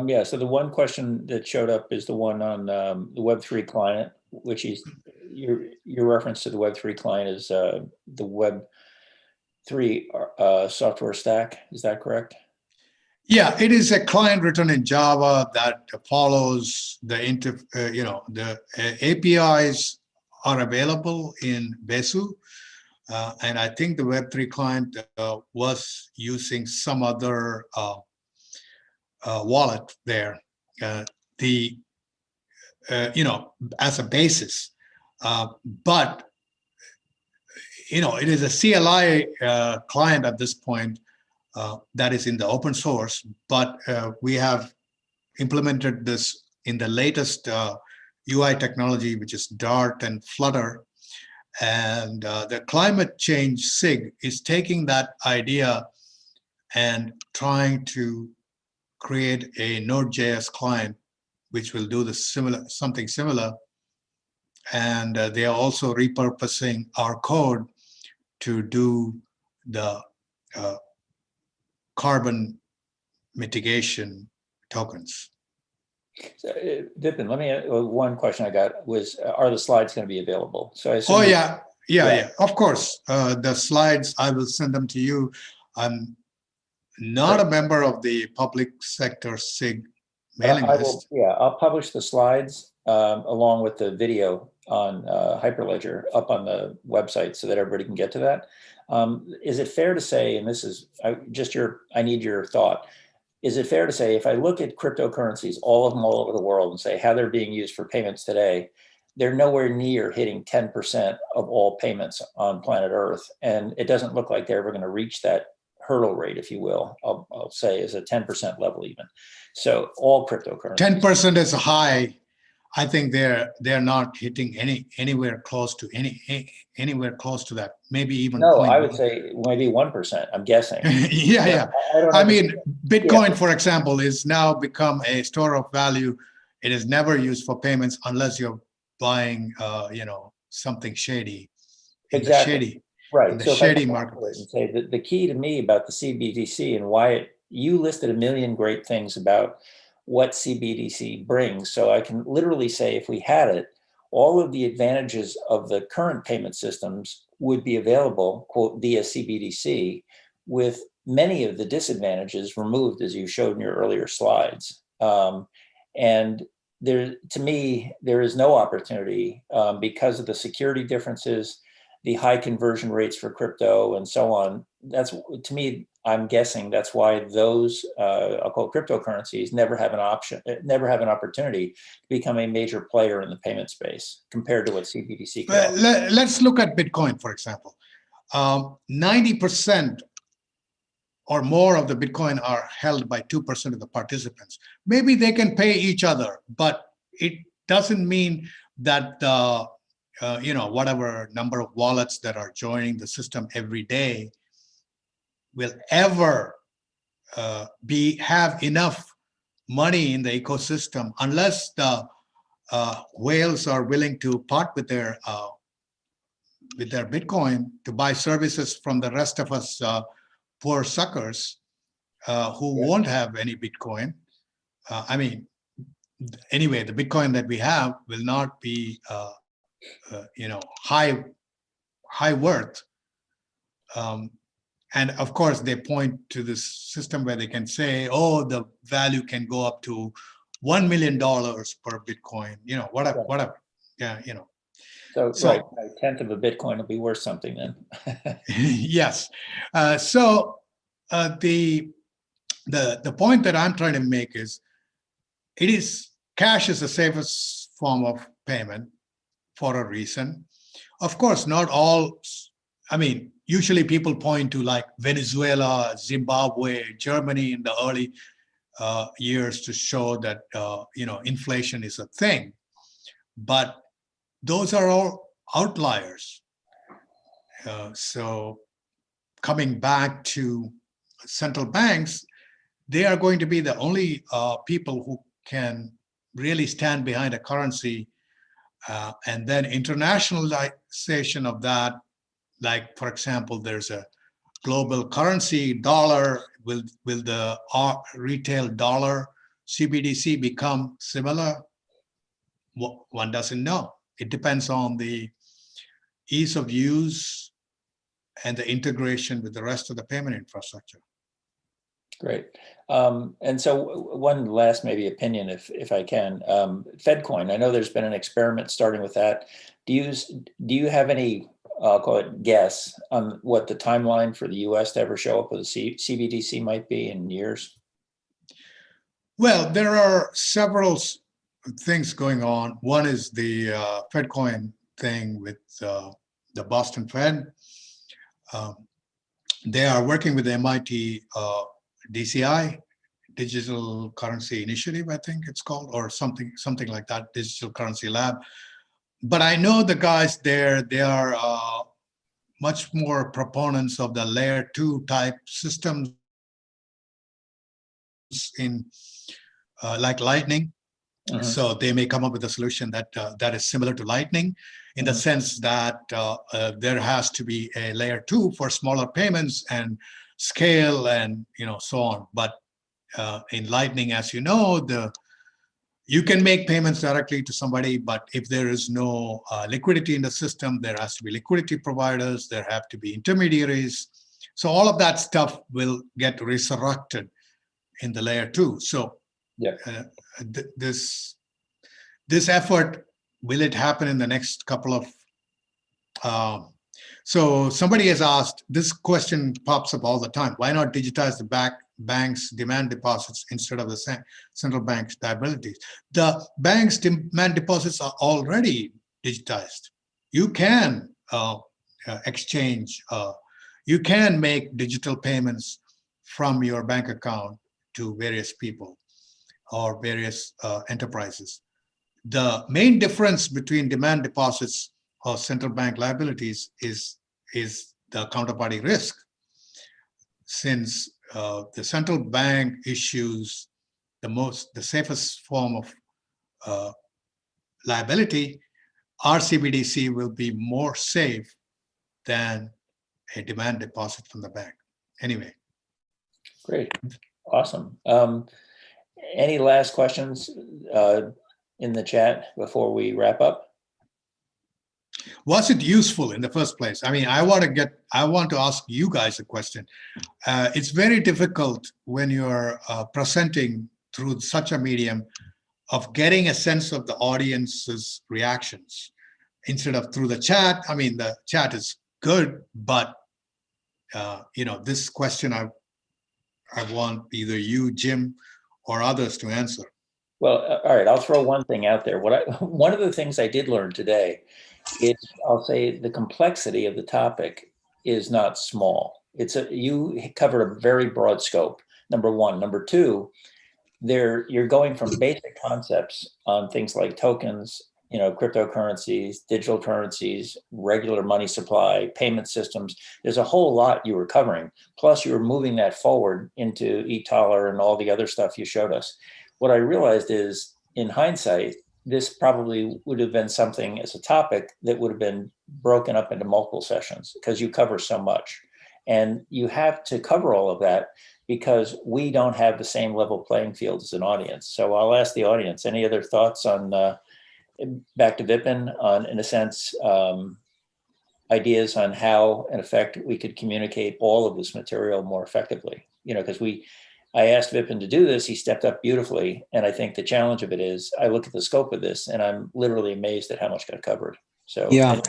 Yeah, so the one question that showed up is the one on the Web3 client, which is your reference to the Web3 client is the Web3 software stack. Is that correct?
Yeah, it is a client written in Java that follows the the APIs are available in Besu, and I think the Web3 client was using some other wallet there. The as a basis, but it is a CLI client at this point. That is in the open source, but we have implemented this in the latest UI technology, which is Dart and Flutter. And the climate change SIG is taking that idea and trying to create a Node.js client, which will do something similar. And they are also repurposing our code to do the carbon mitigation tokens.
So, Vipin, let me one question I got was, are the slides going to be available? So I assume
yeah, of course. The slides, I will send them to you. I'm not a member of the public sector SIG mailing list.
I'll publish the slides along with the video on Hyperledger up on the website so that everybody can get to that. Is it fair to say, and this is I need your thought, is it fair to say if I look at cryptocurrencies, all of them all over the world, and say how they're being used for payments today, they're nowhere near hitting 10% of all payments on planet Earth. And it doesn't look like they're ever going to reach that hurdle rate, if you will, I'll say is a 10% level even. So all cryptocurrencies.
10% is high. I think they're not hitting anywhere close to anywhere close to that. Maybe even
no. I would say maybe 1%. I'm guessing.
yeah. I mean, Bitcoin, for example, is now become a store of value. It is never used for payments unless you're buying, something shady.
Exactly. Right.
In the shady marketplace.
And say that the key to me about the CBDC and why you listed a million great things about what CBDC brings. So I can literally say if we had it, all of the advantages of the current payment systems would be available, quote, via CBDC, with many of the disadvantages removed, as you showed in your earlier slides. And there, to me, there is no opportunity because of the security differences, the high conversion rates for crypto and so on. That's, to me, I'm guessing that's why those I'll call cryptocurrencies never have an opportunity to become a major player in the payment space compared to what CBDC can offer.
Let's look at Bitcoin, for example. 90% or more of the Bitcoin are held by 2% of the participants. Maybe they can pay each other, but it doesn't mean that the whatever number of wallets that are joining the system every day will ever have enough money in the ecosystem unless the whales are willing to part with their Bitcoin to buy services from the rest of us poor suckers who won't have any Bitcoin. Anyway, the Bitcoin that we have will not be high worth. And of course, they point to this system where they can say, oh, the value can go up to $1 million per Bitcoin, whatever. Yeah,
So right, a tenth of a Bitcoin will be worth something then.
Yes. So the point that I'm trying to make is, cash is the safest form of payment for a reason. Of course, not all. Usually people point to like Venezuela, Zimbabwe, Germany in the early years to show that inflation is a thing, but those are all outliers. So coming back to central banks, they are going to be the only people who can really stand behind a currency, and then internationalization of that. Like, for example, there's a global currency dollar. Will the retail dollar CBDC become similar? One doesn't know. It depends on the ease of use and the integration with the rest of the payment infrastructure.
Great. And so one last maybe opinion, if I can, FedCoin, I know there's been an experiment starting with that. Do you have any, I'll call it guess, on what the timeline for the US to ever show up with a CBDC might be in years?
Well, there are several things going on. One is the FedCoin thing with the Boston Fed. They are working with the MIT DCI, Digital Currency Initiative, I think it's called, or something like that, Digital Currency Lab. But I know the guys there, they are much more proponents of the layer 2 type systems in like Lightning. So they may come up with a solution that that is similar to Lightning in the sense that there has to be a layer 2 for smaller payments and scale and so on. But in Lightning, as you know, you can make payments directly to somebody, but if there is no liquidity in the system, there has to be liquidity providers, there have to be intermediaries. So all of that stuff will get resurrected in the layer 2. So yeah, this effort, will it happen in the next couple of so somebody has asked, this question pops up all the time, why not digitize the bank's demand deposits instead of the central bank's liabilities? The bank's demand deposits are already digitized. You can exchange, you can make digital payments from your bank account to various people or various enterprises. The main difference between demand deposits or central bank liabilities is the counterparty risk. Since the central bank issues the safest form of liability, our CBDC will be more safe than a demand deposit from the bank. Anyway.
Great, awesome. Any last questions in the chat before we wrap up?
Was it useful in the first place? I mean, I want to ask you guys a question. It's very difficult when you're presenting through such a medium of getting a sense of the audience's reactions instead of through the chat. I mean, the chat is good, but this question I want either you, Jim, or others to answer.
Well, all right, I'll throw one thing out there. One of the things I did learn today is, I'll say, the complexity of the topic is not small. You covered a very broad scope, number one. Number two, you're going from basic concepts on things like tokens, cryptocurrencies, digital currencies, regular money supply, payment systems. There's a whole lot you were covering. Plus, you were moving that forward into eTaler and all the other stuff you showed us. What I realized is, in hindsight, this probably would have been something as a topic that would have been broken up into multiple sessions, because you cover so much. And you have to cover all of that because we don't have the same level playing field as an audience. So I'll ask the audience, any other thoughts on, back to Vipin, on, in a sense, ideas on how, in effect, we could communicate all of this material more effectively? Because I asked Vipin to do this, he stepped up beautifully. And I think the challenge of it is, I look at the scope of this and I'm literally amazed at how much got covered. So
yeah,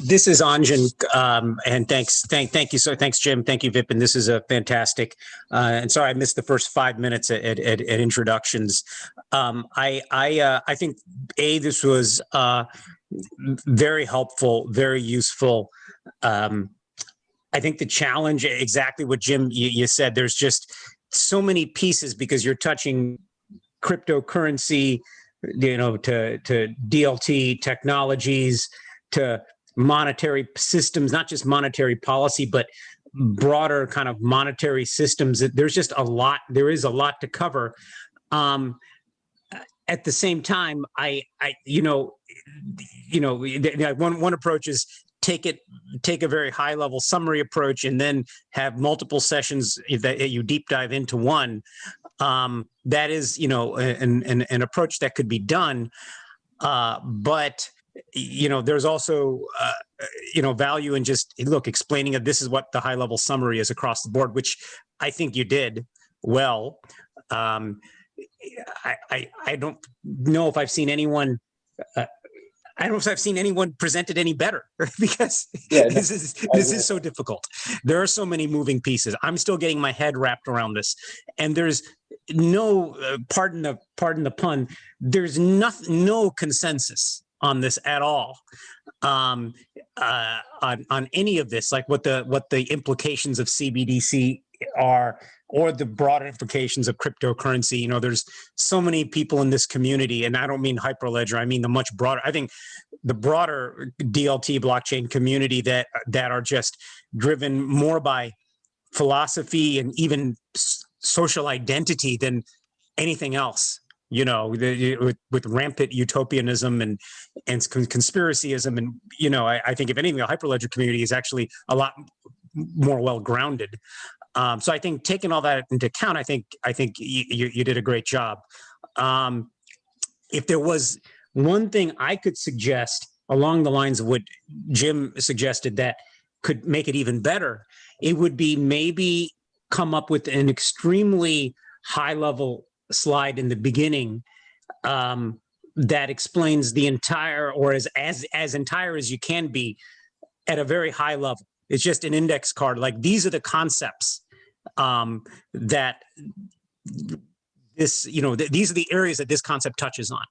this is Anjan, and thank you. So thanks, Jim. Thank you, Vipin. This is a fantastic. And sorry, I missed the first 5 minutes at introductions. I think this was very helpful, very useful. I think the challenge, exactly what Jim you said. There's just so many pieces because you're touching cryptocurrency, to DLT technologies, to monetary systems, not just monetary policy, but broader kind of monetary systems. There's just a lot. There is a lot to cover. At the same time, one approach is take a very high level summary approach and then have multiple sessions that you deep dive into one. That is, an approach that could be done. But there's also, value in just, look, explaining that this is what the high level summary is across the board, which I think you did well. I don't know if I've seen anyone, I don't know if I've seen anyone present it any better because this is so difficult. There are so many moving pieces. I'm still getting my head wrapped around this, and there's no, pardon the pun, there's no consensus on this at all, on any of this, like what the implications of CBDC are, or the broader implications of cryptocurrency. There's so many people in this community, and I don't mean Hyperledger, I mean the much broader, I think the broader DLT blockchain community that are just driven more by philosophy and even social identity than anything else. With rampant utopianism and conspiracyism, and I think if anything, the Hyperledger community is actually a lot more well-grounded. So I think taking all that into account, I think you did a great job. If there was one thing I could suggest along the lines of what Jim suggested that could make it even better, it would be maybe come up with an extremely high-level slide in the beginning that explains the entire, or as entire as you can be, at a very high level. It's just an index card. Like, these are the concepts that this, these are the areas that this concept touches on.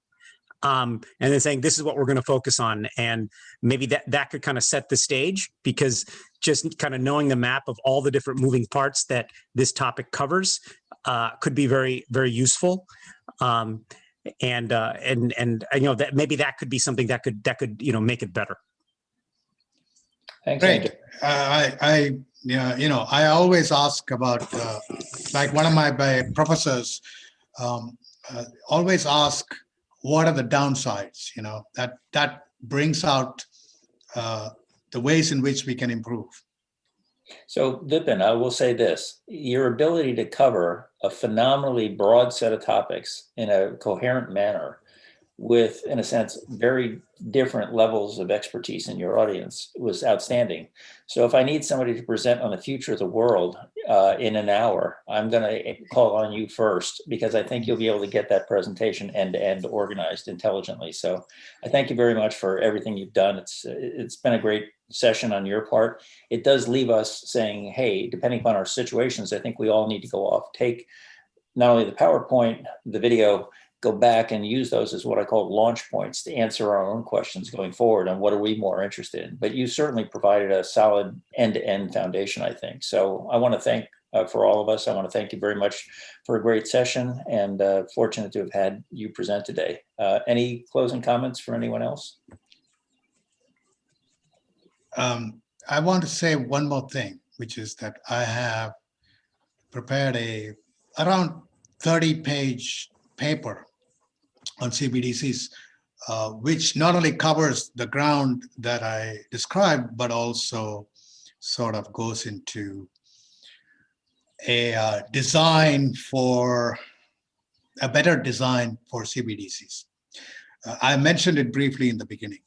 And then saying, this is what we're going to focus on. And maybe that could kind of set the stage, because just kind of knowing the map of all the different moving parts that this topic covers could be very, very useful. And that maybe that could be something that could make it better.
Thanks.
Great. I always ask about, like one of my professors always ask, what are the downsides? That brings out the ways in which we can improve.
So Vipin, I will say this: your ability to cover a phenomenally broad set of topics in a coherent manner, with, in a sense, very different levels of expertise in your audience, was outstanding. So if I need somebody to present on the future of the world in an hour, I'm going to call on you first, because I think you'll be able to get that presentation end to end organized intelligently. So I thank you very much for everything you've done. It's been a great session on your part. It does leave us saying, hey, depending upon our situations, I think we all need to go off, take not only the PowerPoint, the video, go back and use those as what I call launch points to answer our own questions going forward on what are we more interested in. But you certainly provided a solid end-to-end foundation, I think. So I want to thank, for all of us, I want to thank you very much for a great session, and fortunate to have had you present today. Any closing comments for anyone else?
I want to say one more thing, which is that I have prepared around 30-page paper on CBDCs, which not only covers the ground that I described, but also sort of goes into a design for a better design for CBDCs. I mentioned it briefly in the beginning.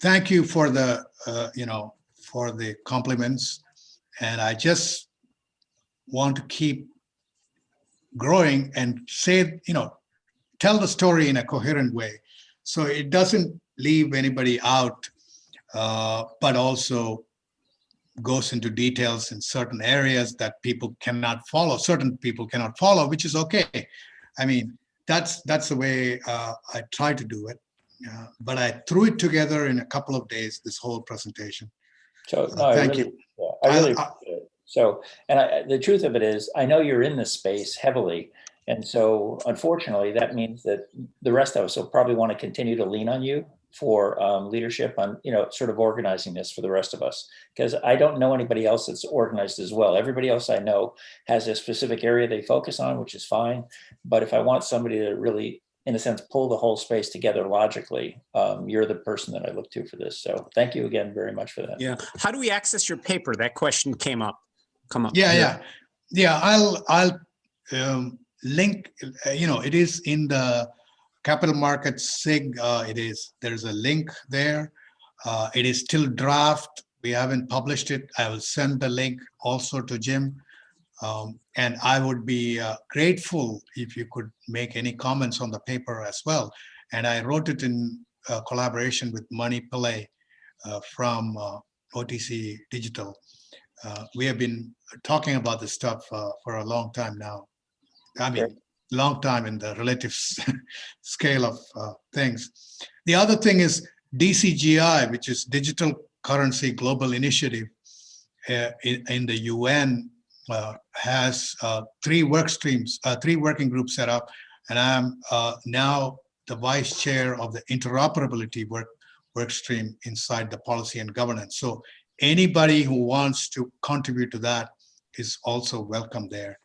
Thank you for the for the compliments, and I just want to keep growing and say, tell the story in a coherent way, so it doesn't leave anybody out, but also goes into details in certain areas that people cannot follow. Certain people cannot follow, which is okay. I mean, that's the way I try to do it. But I threw it together in a couple of days, this whole presentation.
So no,
thank you.
Yeah, I really appreciate it. So, and the truth of it is, I know you're in this space heavily. And so unfortunately, that means that the rest of us will probably want to continue to lean on you for leadership on, sort of organizing this for the rest of us. Because I don't know anybody else that's organized as well. Everybody else I know has a specific area they focus on, which is fine. But if I want somebody to really, in a sense, pull the whole space together logically, you're the person that I look to for this. So thank you again very much for that.
Yeah. How do we access your paper? That question came up.
Yeah. Yeah, I'll link. It is in the capital markets SIG. There's a link there. It is still draft. We haven't published it. I will send the link also to Jim. And I would be grateful if you could make any comments on the paper as well. And I wrote it in collaboration with Mani Pillai from OTC Digital. We have been talking about this stuff for a long time now. I mean, long time in the relative scale of things. The other thing is DCGI, which is Digital Currency Global Initiative in the UN, has three working groups set up, and I'm now the vice chair of the interoperability work stream inside the policy and governance. So anybody who wants to contribute to that is also welcome there.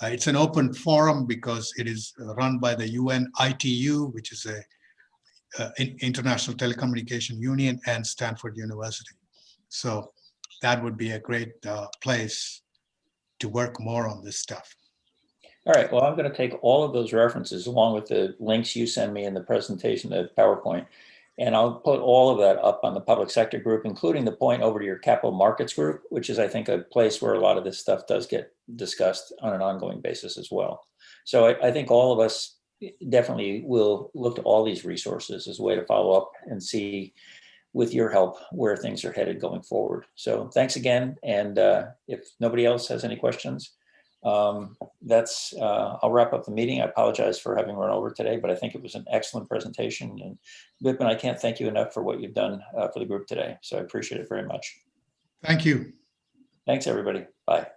It's an open forum because it is run by the UN ITU, which is a International Telecommunication Union, and Stanford University. So that would be a great place to work more on this stuff.
All right, well, I'm going to take all of those references along with the links you send me in the presentation, the PowerPoint, and I'll put all of that up on the public sector group, including the point over to your capital markets group, which is, I think, a place where a lot of this stuff does get discussed on an ongoing basis as well. So I think all of us definitely will look to all these resources as a way to follow up and see, with your help, where things are headed going forward. So thanks again. And if nobody else has any questions, I'll wrap up the meeting. I apologize for having run over today, but I think it was an excellent presentation. And Vipin, I can't thank you enough for what you've done for the group today. So I appreciate it very much.
Thank you.
Thanks, everybody. Bye.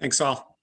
Thanks all.